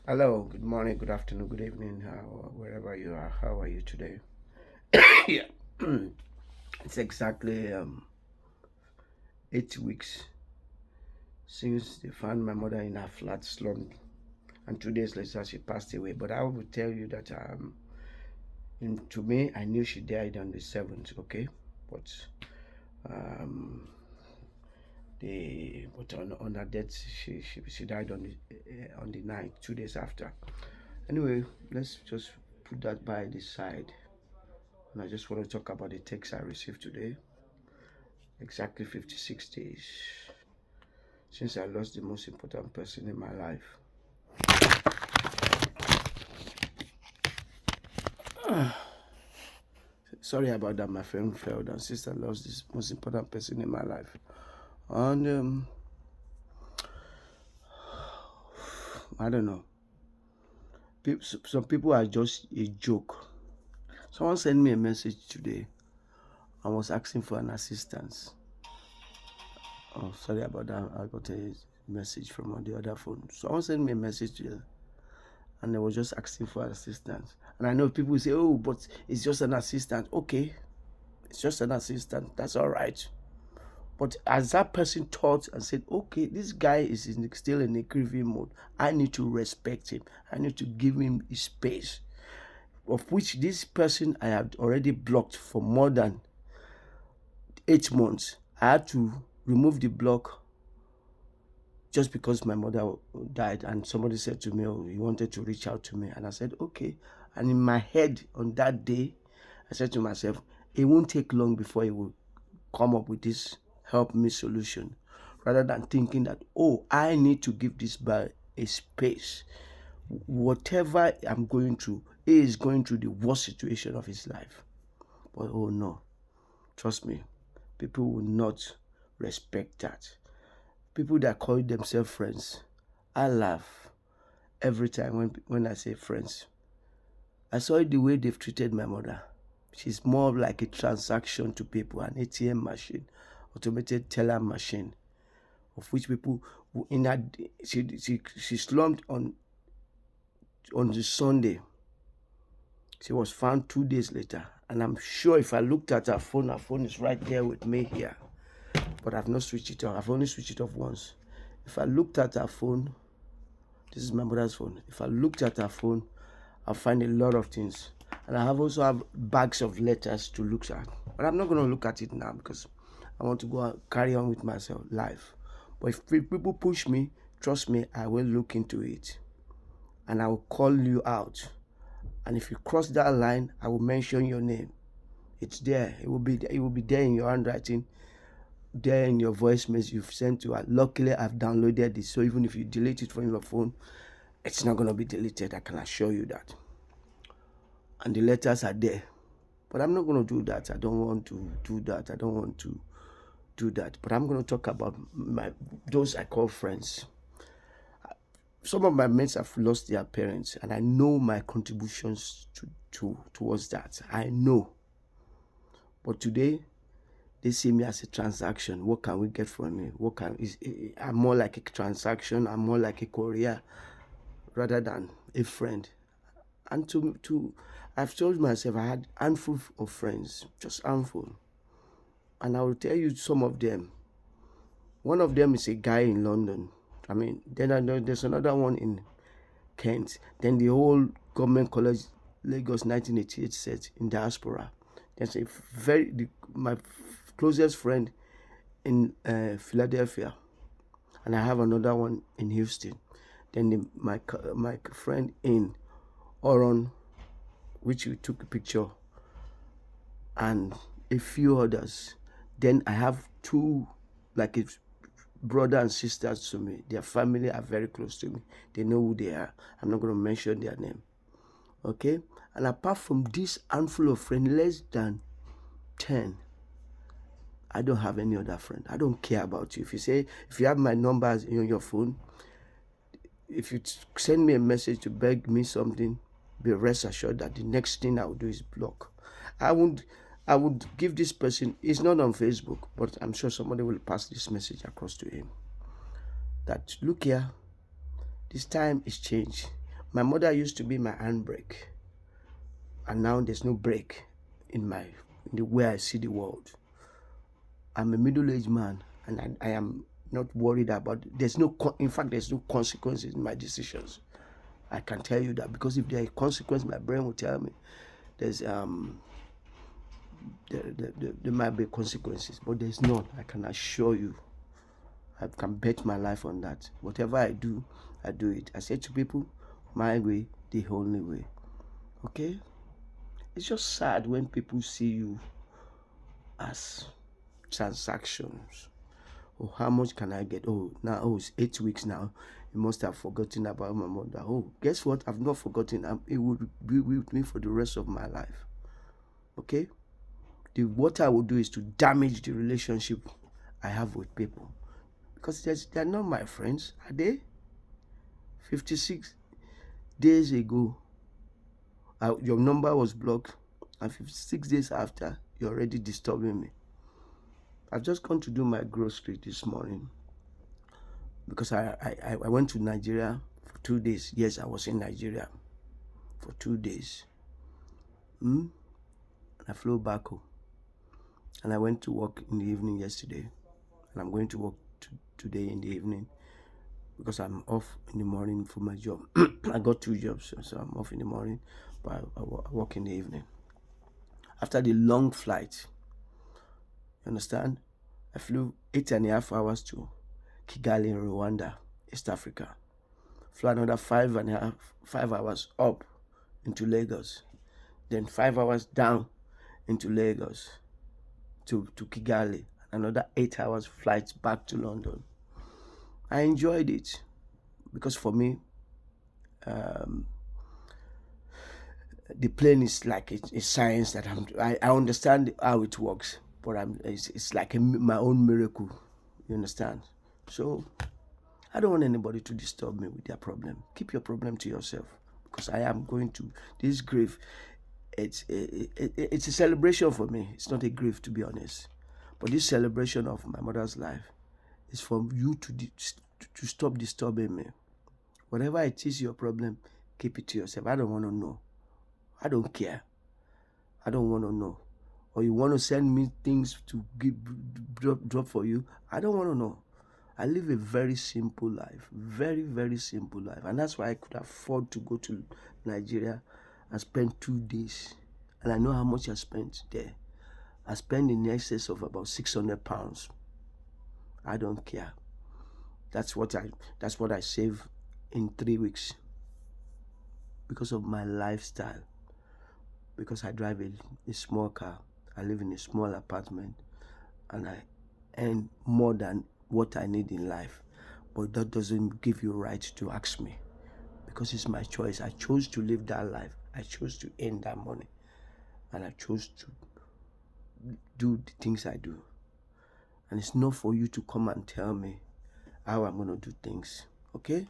Hello, good morning, good afternoon, good evening, wherever you are. How are you today? Yeah, it's exactly 8 weeks since they found my mother in a flat slump, and 2 days later she passed away. But I will tell you that to me, I knew she died on the 7th, okay? But um, on her death, she died on the night, 2 days after. Anyway, let's just put that by the side. And I just want to talk about the text I received today. Exactly 56 days since I lost the most important person in my life. Sorry about that, my friend fell down. Since I lost this most important person in my life. And I don't know. Some people are just a joke. Someone sent me a message today and was asking for an assistance. Oh, sorry about that. I got a message from on the other phone. Someone sent me a message today and they was just asking for assistance. And I know people say, oh, but it's just an assistant. Okay, it's just an assistant. That's all right. But as that person thought and said, okay, this guy is still in a grieving mode, I need to respect him. I need to give him his space. Of which this person I had already blocked for more than 8 months. I had to remove the block just because my mother died, and somebody said to me, oh, he wanted to reach out to me, and I said okay. And in my head on that day, I said to myself, it won't take long before he will come up with this help me solution, rather than thinking that, oh, I need to give this guy a space. Whatever I'm going through, he is going through the worst situation of his life. But oh no, trust me, people will not respect that. People that call themselves friends, I laugh every time when I say friends. I saw the way they've treated my mother. She's more like a transaction to people, an ATM machine, automated teller machine, of which people in that she slumped on the Sunday. She was found 2 days later, and I'm sure if I looked at her phone is right there with me here. But I've not switched it off. I've only switched it off once. If I looked at her phone, this is my mother's phone. If I looked at her phone, I'll find a lot of things. And I also have bags of letters to look at. But I'm not going to look at it now because I want to go and carry on with myself life. But if people push me, trust me, I will look into it. And I will call you out. And if you cross that line, I will mention your name. It's there. It will be there in your handwriting, there in your voice message you've sent to her. Luckily, I've downloaded this. So even if you delete it from your phone, it's not going to be deleted. I can assure you that. And the letters are there. But I'm not going to do that. I don't want to do that. I don't want to do that. But I'm going to talk about those I call friends. Some of my mates have lost their parents, and I know my contributions towards that. I know. But today, they see me as a transaction. What can we get from me? I'm more like a transaction. I'm more like a courier rather than a friend. And I've told myself I had handful of friends, just handful. And I will tell you some of them. One of them is a guy in London. I mean, then I know there's another one in Kent. Then the whole government college Lagos 1988 set in diaspora. There's my closest friend in Philadelphia, and I have another one in Houston. Then my friend in Oron, which we took a picture, and a few others. Then I have two, like a brother and sisters to me. Their family are very close to me. They know who they are. I'm not going to mention their name. Okay? And apart from this handful of friends, less than 10, I don't have any other friend. I don't care about you. If you have my numbers in your phone, if you send me a message to beg me something, be rest assured that the next thing I will do is block. I would give this person, it's not on Facebook, but I'm sure somebody will pass this message across to him. That look here, this time is changed. My mother used to be my handbrake, and now there's no brake in the way I see the world. I'm a middle-aged man, and I am not worried about it. There's no consequences in my decisions. I can tell you that, because if there are consequences, my brain will tell me there's there might be consequences, but there's none. I can assure you. I can bet my life on that. Whatever I do it. I say to people, my way, the only way. Okay? It's just sad when people see you as transactions. Oh, how much can I get? Oh, now, it's 8 weeks now. You must have forgotten about my mother. Oh, guess what? I've not forgotten. It will be with me for the rest of my life. Okay? What I will do is to damage the relationship I have with people. Because they're not my friends, are they? 56 days ago, your number was blocked, and 56 days after, you're already disturbing me. I've just gone to do my grocery this morning, because I went to Nigeria for 2 days. Yes, I was in Nigeria for 2 days. And I flew back home, and I went to work in the evening yesterday, and I'm going to work today in the evening, because I'm off in the morning for my job. I got 2 jobs, so I'm off in the morning, but I work in the evening. After the long flight, you understand, I flew 8.5 hours to Kigali in Rwanda, East Africa. Flew another 5 hours up into Lagos, then 5 hours down into Lagos to Kigali, another 8 hours flight back to London. I enjoyed it, because for me, the plane is like a science that I understand how it works, but it's like my own miracle. You understand? So I don't want anybody to disturb me with their problem. Keep your problem to yourself, because I am going to this grief. It's a celebration for me. It's not a grief, to be honest. But this celebration of my mother's life is for you to stop disturbing me. Whatever it is your problem, keep it to yourself. I don't want to know. I don't care. I don't want to know. Or you want to send me things to drop for you, I don't want to know. I live a very simple life. Very, very simple life. And that's why I could afford to go to Nigeria and spend 2 days. And I know how much I spent there. I spent in excess of about £600. I don't care. That's what I save in 3 weeks, because of my lifestyle. Because I drive a small car, I live in a small apartment, and I earn more than what I need in life. But that doesn't give you right to ask me, because it's my choice. I chose to live that life. I chose to earn that money, and I chose to do the things I do. And it's not for you to come and tell me how I'm going to do things, okay?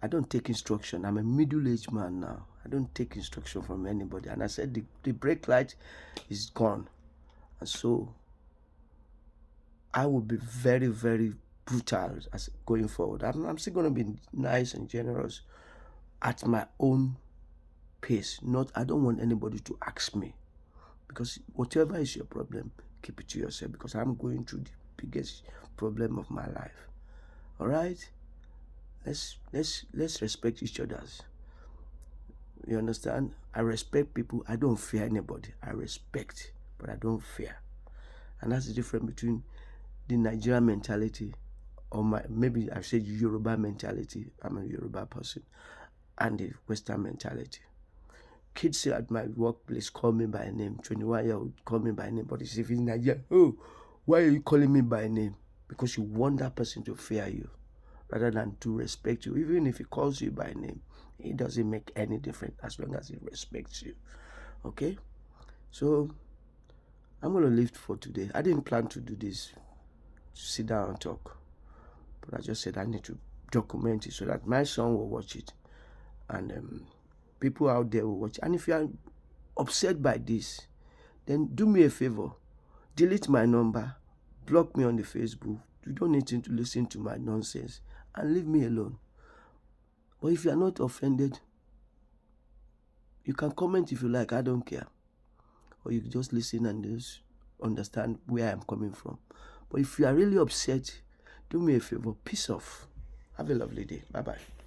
I don't take instruction. I'm a middle-aged man now. I don't take instruction from anybody. And I said the brake light is gone. And so I will be very, very brutal as going forward. I'm still going to be nice and generous at my own pace. I don't want anybody to ask me. Because whatever is your problem, keep it to yourself. Because I'm going through the biggest problem of my life. All right? Let's respect each other's. You understand? I respect people. I don't fear anybody. I respect, but I don't fear. And that's the difference between the Nigerian mentality, or maybe I said Yoruba mentality. I'm a Yoruba person, and the Western mentality. Kids at my workplace call me by name. 21-year-old call me by name, but if in Nigeria, oh, why are you calling me by name? Because you want that person to fear you, rather than to respect you. Even if he calls you by name, it doesn't make any difference as long as he respects you. Okay? So, I'm going to leave for today. I didn't plan to do this, to sit down and talk. But I just said I need to document it so that my son will watch it. And people out there will watch it. And if you are upset by this, then do me a favor. Delete my number. Block me on the Facebook. You don't need to listen to my nonsense. And leave me alone. But if you are not offended, you can comment if you like. I don't care. Or you just listen and just understand where I'm coming from. But if you are really upset, do me a favor. Peace off. Have a lovely day. Bye-bye.